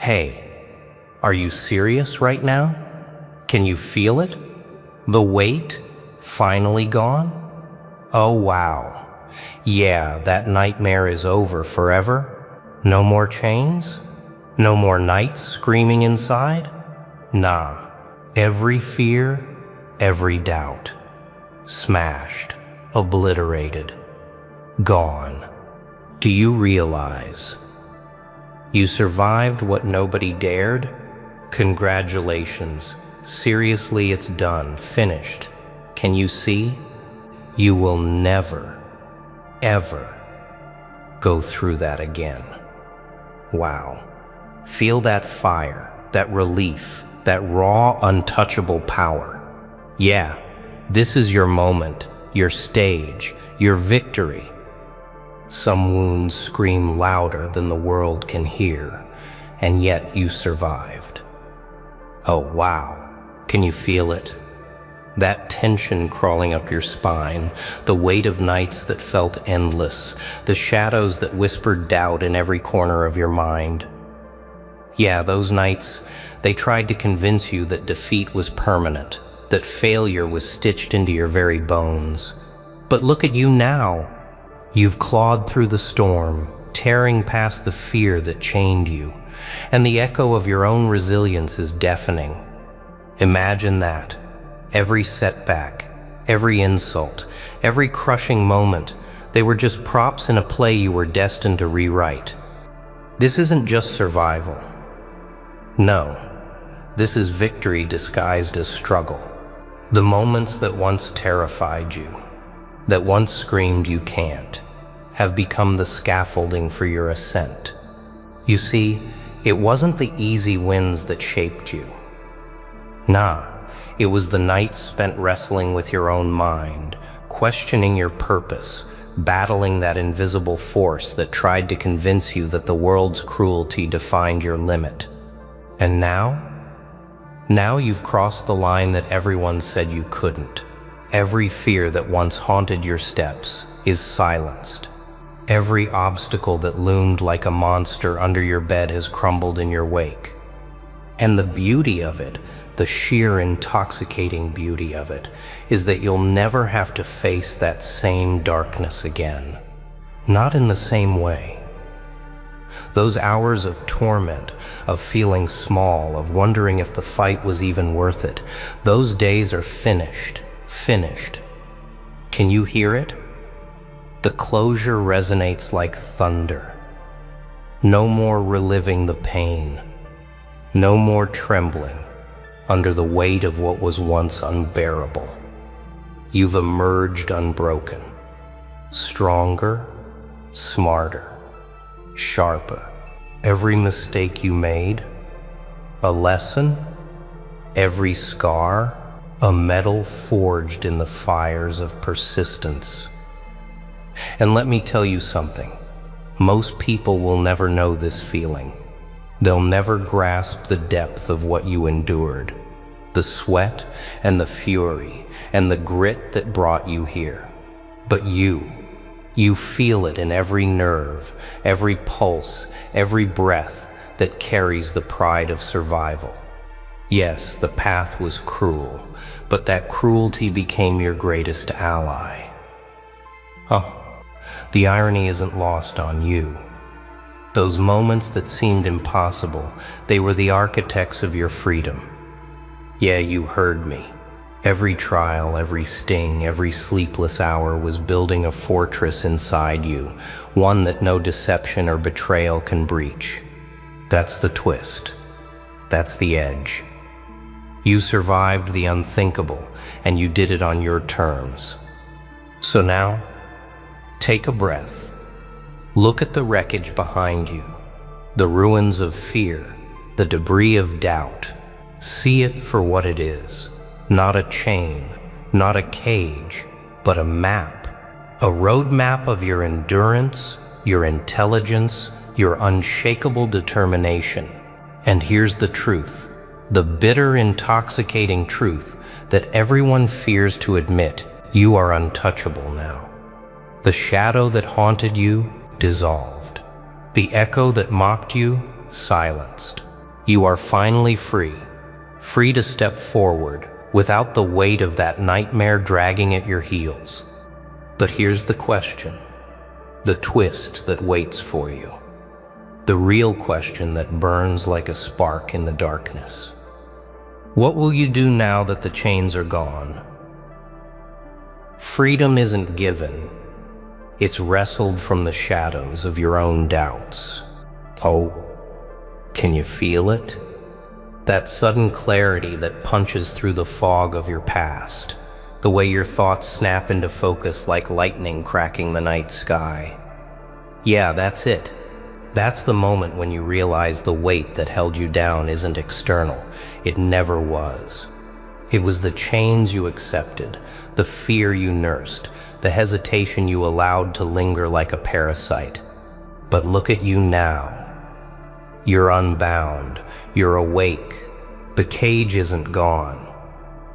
Hey, are you serious right now? Can you feel it? The weight finally gone? Oh wow. Yeah, that nightmare is over forever. No more chains? No more nights screaming inside? Nah. Every fear, every doubt. Smashed, obliterated, gone. Do you realize you survived what nobody dared? Congratulations. Seriously, it's done, finished. Can you see? You will never, ever go through that again. Wow. Feel that fire, that relief, that raw, untouchable power. Yeah, this is your moment, your stage, your victory. Some wounds scream louder than the world can hear, and yet you survived. Oh wow, can you feel it? That tension crawling up your spine, the weight of nights that felt endless, the shadows that whispered doubt in every corner of your mind. Yeah, those nights, they tried to convince you that defeat was permanent, that failure was stitched into your very bones. But look at you now. You've clawed through the storm, tearing past the fear that chained you, and the echo of your own resilience is deafening. Imagine that. Every setback, every insult, every crushing moment, they were just props in a play you were destined to rewrite. This isn't just survival. No, this is victory disguised as struggle. The moments that once terrified you, that once screamed you can't, have become the scaffolding for your ascent. You see, it wasn't the easy wins that shaped you. Nah, it was the nights spent wrestling with your own mind, questioning your purpose, battling that invisible force that tried to convince you that the world's cruelty defined your limit. And now? Now you've crossed the line that everyone said you couldn't. Every fear that once haunted your steps is silenced. Every obstacle that loomed like a monster under your bed has crumbled in your wake. And the beauty of it, the sheer intoxicating beauty of it, is that you'll never have to face that same darkness again. Not in the same way. Those hours of torment, of feeling small, of wondering if the fight was even worth it, those days are finished. Finished. Can you hear it? The closure resonates like thunder. No more reliving the pain. No more trembling under the weight of what was once unbearable. You've emerged unbroken, stronger, smarter, sharper. Every mistake you made, a lesson, every scar, a metal forged in the fires of persistence. And let me tell you something, most people will never know this feeling. They'll never grasp the depth of what you endured, the sweat and the fury and the grit that brought you here. But you feel it in every nerve, every pulse, every breath that carries the pride of survival. Yes, the path was cruel, but that cruelty became your greatest ally. Oh, the irony isn't lost on you. Those moments that seemed impossible, they were the architects of your freedom. Yeah, you heard me. Every trial, every sting, every sleepless hour was building a fortress inside you, one that no deception or betrayal can breach. That's the twist. That's the edge. You survived the unthinkable, and you did it on your terms. So now, take a breath. Look at the wreckage behind you, the ruins of fear, the debris of doubt. See it for what it is. Not a chain, not a cage, but a map. A roadmap of your endurance, your intelligence, your unshakable determination. And here's the truth, the bitter, intoxicating truth that everyone fears to admit: you are untouchable now. The shadow that haunted you dissolved. The echo that mocked you silenced. You are finally free, free to step forward without the weight of that nightmare dragging at your heels. But here's the question, the twist that waits for you, the real question that burns like a spark in the darkness. What will you do now that the chains are gone? Freedom isn't given, it's wrestled from the shadows of your own doubts. Oh, can you feel it? That sudden clarity that punches through the fog of your past, the way your thoughts snap into focus like lightning cracking the night sky. Yeah, that's it. That's the moment when you realize the weight that held you down isn't external. It never was. It was the chains you accepted, the fear you nursed, the hesitation you allowed to linger like a parasite. But look at you now. You're unbound. You're awake. The cage isn't gone.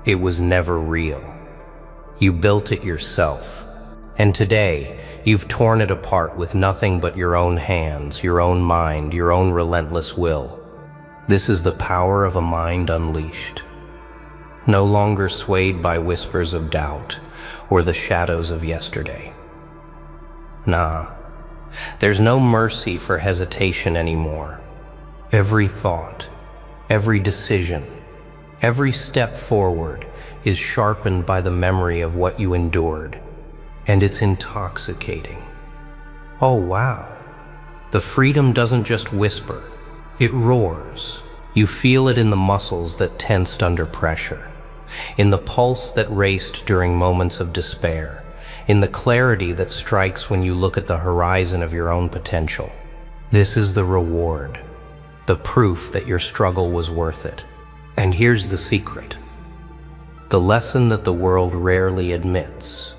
It was never real. You built it yourself. And today, you've torn it apart with nothing but your own hands, your own mind, your own relentless will. This is the power of a mind unleashed. No longer swayed by whispers of doubt or the shadows of yesterday. Nah, there's no mercy for hesitation anymore. Every thought, every decision, every step forward is sharpened by the memory of what you endured, and it's intoxicating. Oh wow, the freedom doesn't just whisper, it roars. You feel it in the muscles that tensed under pressure, in the pulse that raced during moments of despair, in the clarity that strikes when you look at the horizon of your own potential. This is the reward, the proof that your struggle was worth it. And here's the secret, the lesson that the world rarely admits.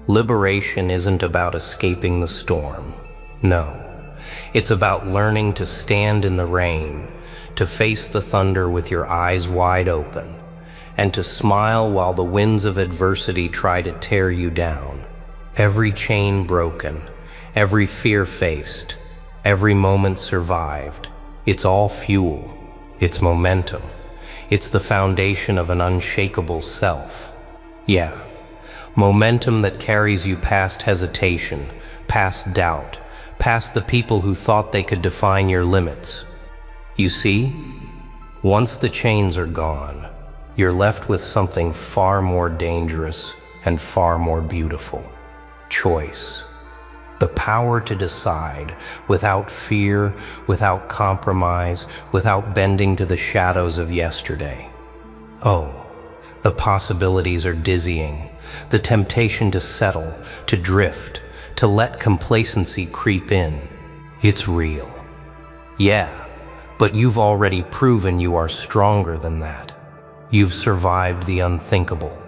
Liberation isn't about escaping the storm. No, it's about learning to stand in the rain, to face the thunder with your eyes wide open, and to smile while the winds of adversity try to tear you down. Every chain broken, every fear faced, every moment survived. It's all fuel, it's momentum, it's the foundation of an unshakable self. Yeah, momentum that carries you past hesitation, past doubt, past the people who thought they could define your limits. You see, once the chains are gone, you're left with something far more dangerous and far more beautiful. Choice. The power to decide without fear, without compromise, without bending to the shadows of yesterday. Oh, the possibilities are dizzying. The temptation to settle, to drift, to let complacency creep in. It's real. Yeah, but you've already proven you are stronger than that. You've survived the unthinkable.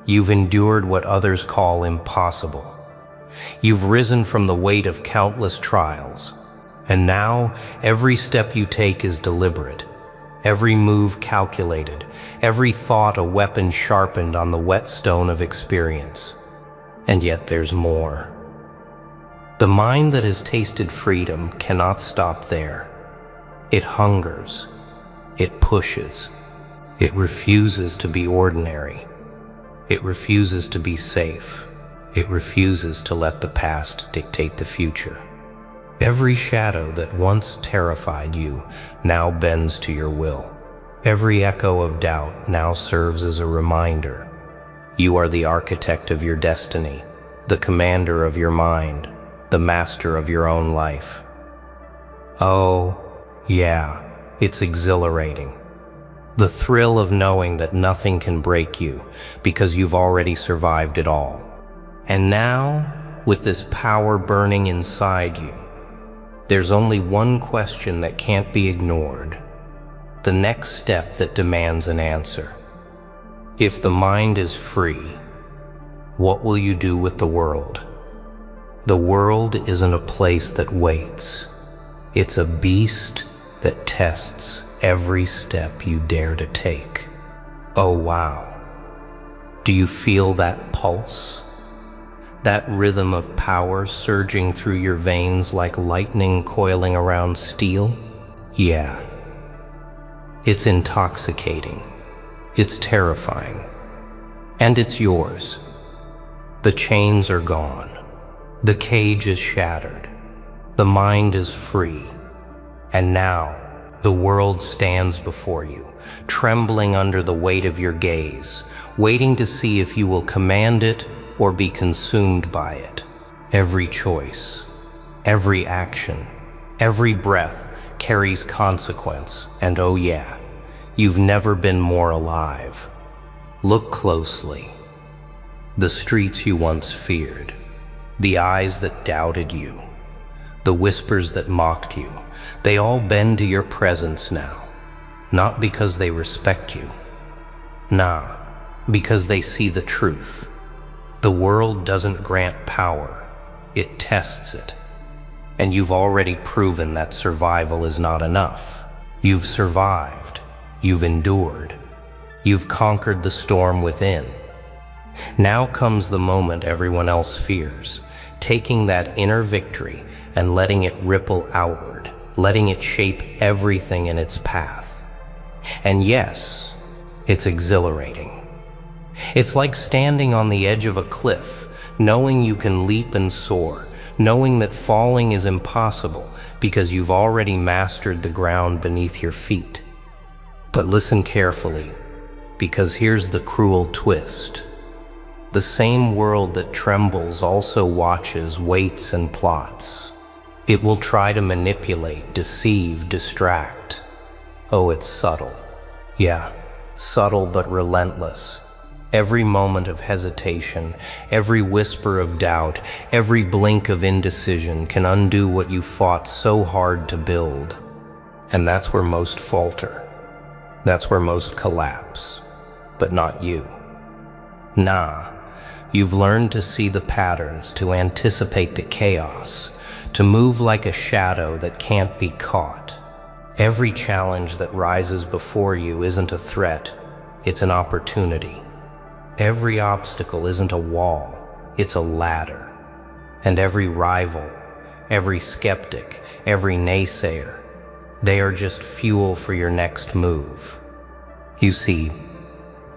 You've endured what others call impossible. You've risen from the weight of countless trials, and now every step you take is deliberate, every move calculated, every thought a weapon sharpened on the whetstone of experience. And yet there's more. The mind that has tasted freedom cannot stop there. It hungers, it pushes, it refuses to be ordinary, it refuses to be safe. It refuses to let the past dictate the future. Every shadow that once terrified you now bends to your will. Every echo of doubt now serves as a reminder. You are the architect of your destiny, the commander of your mind, the master of your own life. Oh, yeah, it's exhilarating. The thrill of knowing that nothing can break you because you've already survived it all. And now, with this power burning inside you, there's only one question that can't be ignored, the next step that demands an answer. If the mind is free, what will you do with the world? The world isn't a place that waits. It's a beast that tests every step you dare to take. Oh wow, do you feel that pulse? That rhythm of power surging through your veins like lightning coiling around steel? Yeah, It's intoxicating. It's terrifying. And it's yours. The chains are gone. The cage is shattered. The mind is free. And now, the world stands before you, trembling under the weight of your gaze, waiting to see if you will command it or be consumed by it. Every choice, every action, every breath carries consequence, and oh yeah, you've never been more alive. Look closely. The streets you once feared, the eyes that doubted you, the whispers that mocked you, they all bend to your presence now. Not because they respect you. Nah, because they see the truth. The world doesn't grant power, it tests it. And you've already proven that survival is not enough. You've survived. You've endured. You've conquered the storm within. Now comes the moment everyone else fears, taking that inner victory and letting it ripple outward, letting it shape everything in its path. And yes, it's exhilarating. It's like standing on the edge of a cliff, knowing you can leap and soar, knowing that falling is impossible because you've already mastered the ground beneath your feet. But listen carefully, because here's the cruel twist. The same world that trembles also watches, waits, and plots. It will try to manipulate, deceive, distract. Oh, it's subtle. Yeah, subtle but relentless. Every moment of hesitation, every whisper of doubt, every blink of indecision can undo what you fought so hard to build. And that's where most falter. That's where most collapse. But not you. Nah, you've learned to see the patterns, to anticipate the chaos, to move like a shadow that can't be caught. Every challenge that rises before you isn't a threat, it's an opportunity. Every obstacle isn't a wall, it's a ladder. And every rival, every skeptic, every naysayer, they are just fuel for your next move. You see,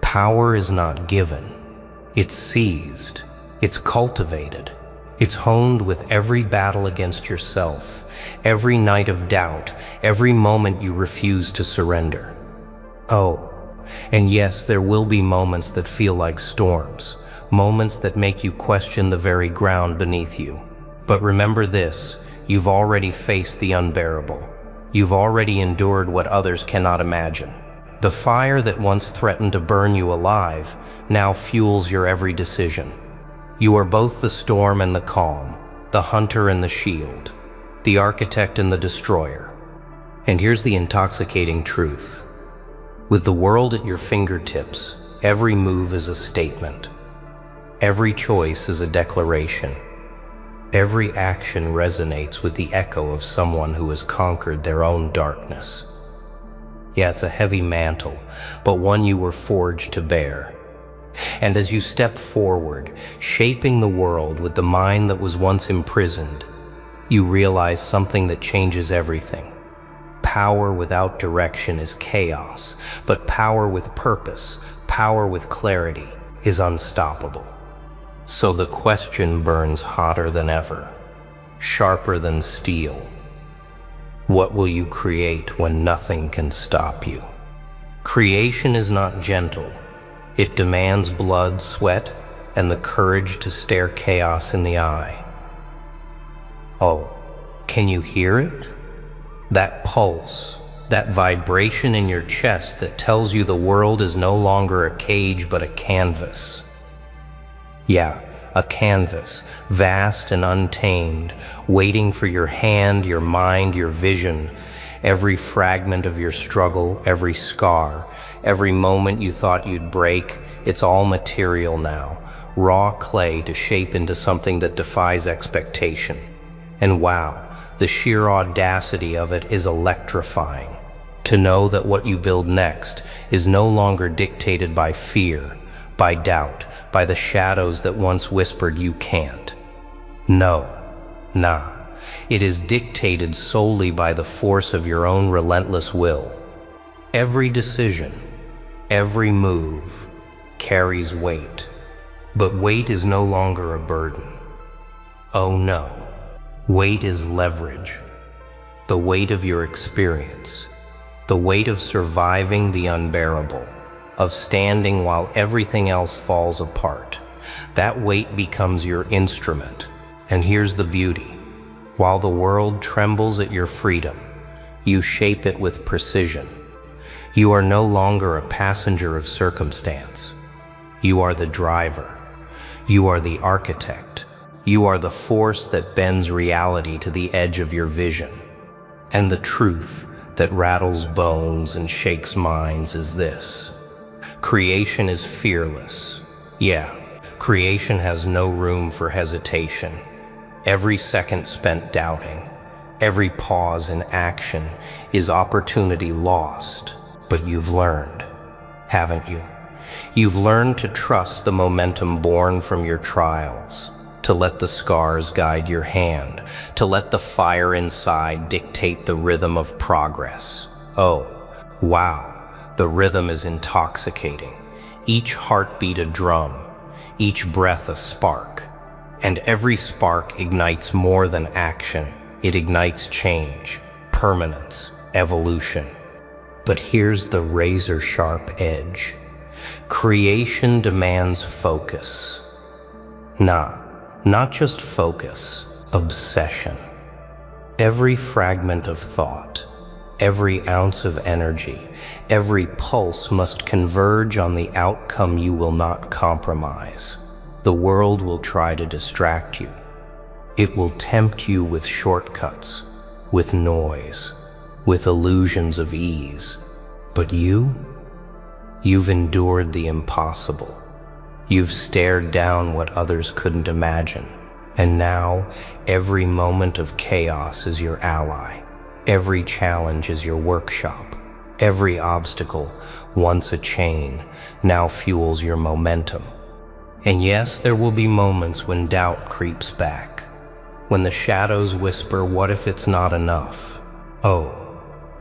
power is not given, it's seized, it's cultivated, it's honed with every battle against yourself, every night of doubt, every moment you refuse to surrender. Oh, and yes, there will be moments that feel like storms, moments that make you question the very ground beneath you. But remember this, you've already faced the unbearable. You've already endured what others cannot imagine. The fire that once threatened to burn you alive now fuels your every decision. You are both the storm and the calm, the hunter and the shield, the architect and the destroyer. And here's the intoxicating truth. With the world at your fingertips, every move is a statement. Every choice is a declaration. Every action resonates with the echo of someone who has conquered their own darkness. Yeah, it's a heavy mantle, but one you were forged to bear. And as you step forward, shaping the world with the mind that was once imprisoned, you realize something that changes everything. Power without direction is chaos, but power with purpose, power with clarity, is unstoppable. So the question burns hotter than ever, sharper than steel. What will you create when nothing can stop you? Creation is not gentle. It demands blood, sweat, and the courage to stare chaos in the eye. Oh, can you hear it? That pulse, that vibration in your chest that tells you the world is no longer a cage but a canvas. Yeah, a canvas, vast and untamed, waiting for your hand, your mind, your vision. Every fragment of your struggle, every scar, every moment you thought you'd break, it's all material now, raw clay to shape into something that defies expectation. And wow, the sheer audacity of it is electrifying. To know that what you build next is no longer dictated by fear, by doubt, by the shadows that once whispered you can't. No, nah. It is dictated solely by the force of your own relentless will. Every decision, every move carries weight, but weight is no longer a burden. Oh no, weight is leverage. The weight of your experience, the weight of surviving the unbearable, of standing while everything else falls apart. That weight becomes your instrument. And here's the beauty. While the world trembles at your freedom, you shape it with precision. You are no longer a passenger of circumstance. You are the driver. You are the architect. You are the force that bends reality to the edge of your vision. And the truth that rattles bones and shakes minds is this. Creation is fearless. Yeah, creation has no room for hesitation. Every second spent doubting, every pause in action is opportunity lost. But you've learned, haven't you? You've learned to trust the momentum born from your trials, to let the scars guide your hand, to let the fire inside dictate the rhythm of progress. Oh, wow, the rhythm is intoxicating. Each heartbeat a drum, each breath a spark. And every spark ignites more than action. It ignites change, permanence, evolution. But here's the razor-sharp edge. Creation demands focus. Not just focus, obsession. Every fragment of thought, every ounce of energy, every pulse must converge on the outcome you will not compromise. The world will try to distract you. It will tempt you with shortcuts, with noise, with illusions of ease. But you've endured the impossible. You've stared down what others couldn't imagine. And now, every moment of chaos is your ally. Every challenge is your workshop. Every obstacle, once a chain, now fuels your momentum. And yes, there will be moments when doubt creeps back. When the shadows whisper, what if it's not enough? Oh,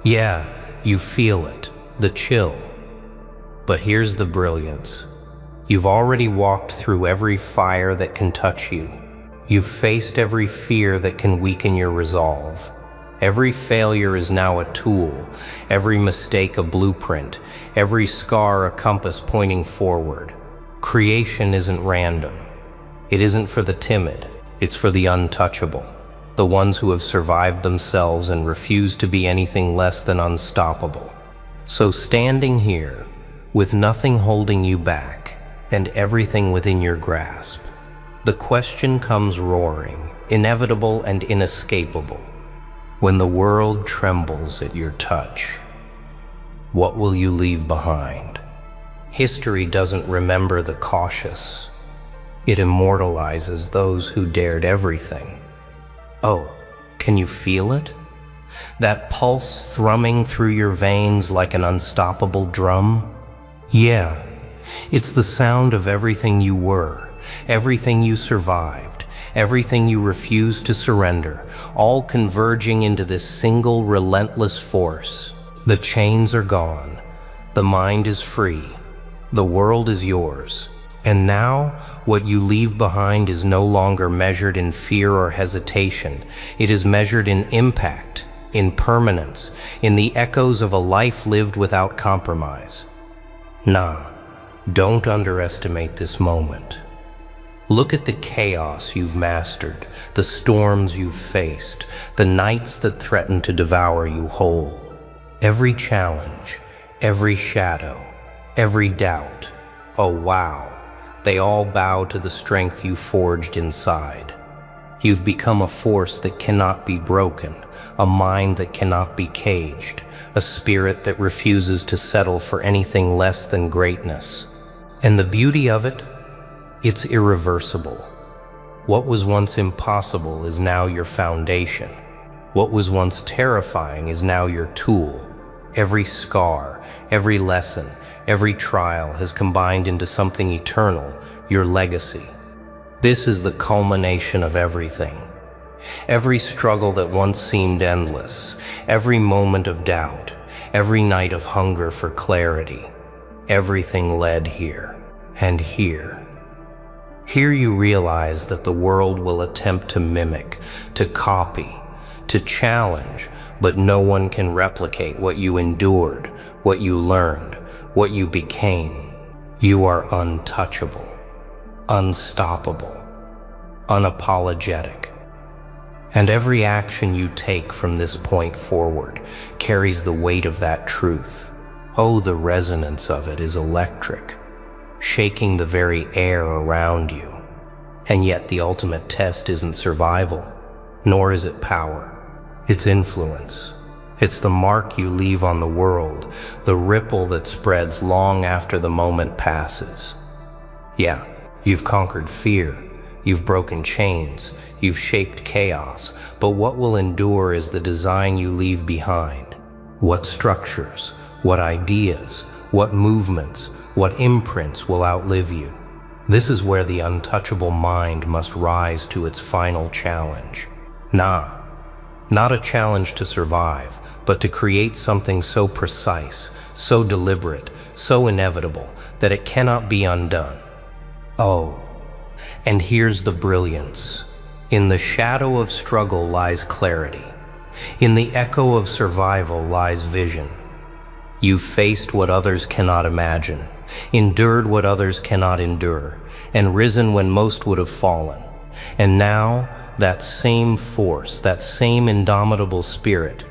yeah, you feel it, the chill. But here's the brilliance. You've already walked through every fire that can touch you. You've faced every fear that can weaken your resolve. Every failure is now a tool, every mistake a blueprint, every scar a compass pointing forward. Creation isn't random. It isn't for the timid. It's for the untouchable, the ones who have survived themselves and refuse to be anything less than unstoppable. So standing here, with nothing holding you back, and everything within your grasp, the question comes roaring, inevitable and inescapable. When the world trembles at your touch, what will you leave behind? History doesn't remember the cautious. It immortalizes those who dared everything. Oh, can you feel it? That pulse thrumming through your veins like an unstoppable drum? Yeah, it's the sound of everything you were, everything you survived, everything you refused to surrender, all converging into this single relentless force. The chains are gone, the mind is free, the world is yours. And now, what you leave behind is no longer measured in fear or hesitation. It is measured in impact, in permanence, in the echoes of a life lived without compromise. Don't underestimate this moment. Look at the chaos you've mastered, the storms you've faced, the nights that threaten to devour you whole. Every challenge, every shadow, every doubt, oh wow, they all bow to the strength you forged inside. You've become a force that cannot be broken, a mind that cannot be caged, a spirit that refuses to settle for anything less than greatness. And the beauty of it, it's irreversible. What was once impossible is now your foundation. What was once terrifying is now your tool. Every scar, every lesson, every trial has combined into something eternal, your legacy. This is the culmination of everything. Every struggle that once seemed endless, every moment of doubt, every night of hunger for clarity, everything led here. And here you realize that the world will attempt to mimic, to copy, to challenge, but no one can replicate what you endured, what you learned, what you became. You are untouchable, unstoppable, unapologetic. And every action you take from this point forward carries the weight of that truth. Oh, the resonance of it is electric, shaking the very air around you. And yet the ultimate test isn't survival, nor is it power. It's influence. It's the mark you leave on the world, the ripple that spreads long after the moment passes. Yeah, you've conquered fear, you've broken chains, you've shaped chaos, but what will endure is the design you leave behind. What structures, what ideas, what movements, what imprints will outlive you? This is where the untouchable mind must rise to its final challenge. Not a challenge to survive, but to create something so precise, so deliberate, so inevitable that it cannot be undone. Oh, and here's the brilliance. In the shadow of struggle lies clarity. In the echo of survival lies vision. You faced what others cannot imagine, endured what others cannot endure, and risen when most would have fallen. And now, that same force, that same indomitable spirit,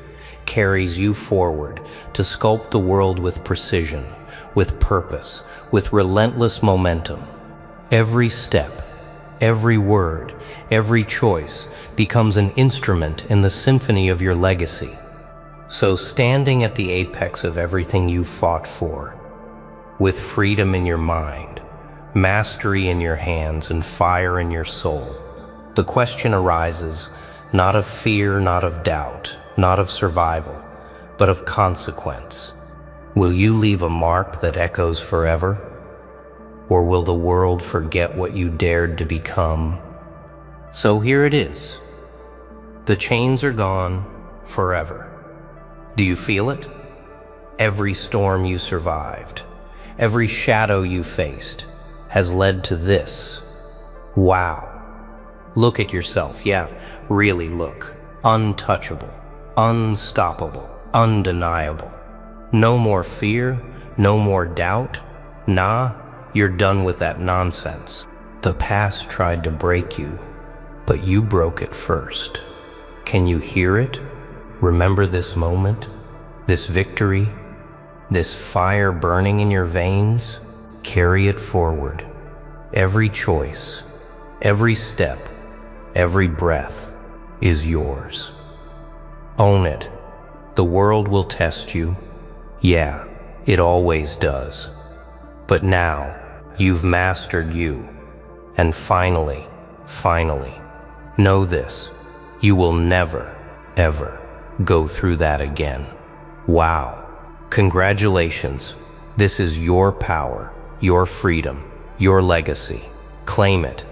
carries you forward to sculpt the world with precision, with purpose, with relentless momentum. Every step, every word, every choice becomes an instrument in the symphony of your legacy. So standing at the apex of everything you fought for, with freedom in your mind, mastery in your hands, and fire in your soul, the question arises, not of fear, not of doubt, not of survival, but of consequence. Will you leave a mark that echoes forever? Or will the world forget what you dared to become? So here it is. The chains are gone forever. Do you feel it? Every storm you survived, every shadow you faced, has led to this. Wow. Look at yourself, yeah, really look. Untouchable, unstoppable, undeniable. No more fear, no more doubt. Nah, you're done with that nonsense. The past tried to break you, but you broke it first. Can you hear it? Remember this moment, this victory, this fire burning in your veins? Carry it forward. Every choice, every step, every breath is yours. Own it. The world will test you. Yeah, it always does. But now, you've mastered you. And finally, know this. You will never, ever go through that again. Wow. Congratulations. This is your power, your freedom, your legacy. Claim it.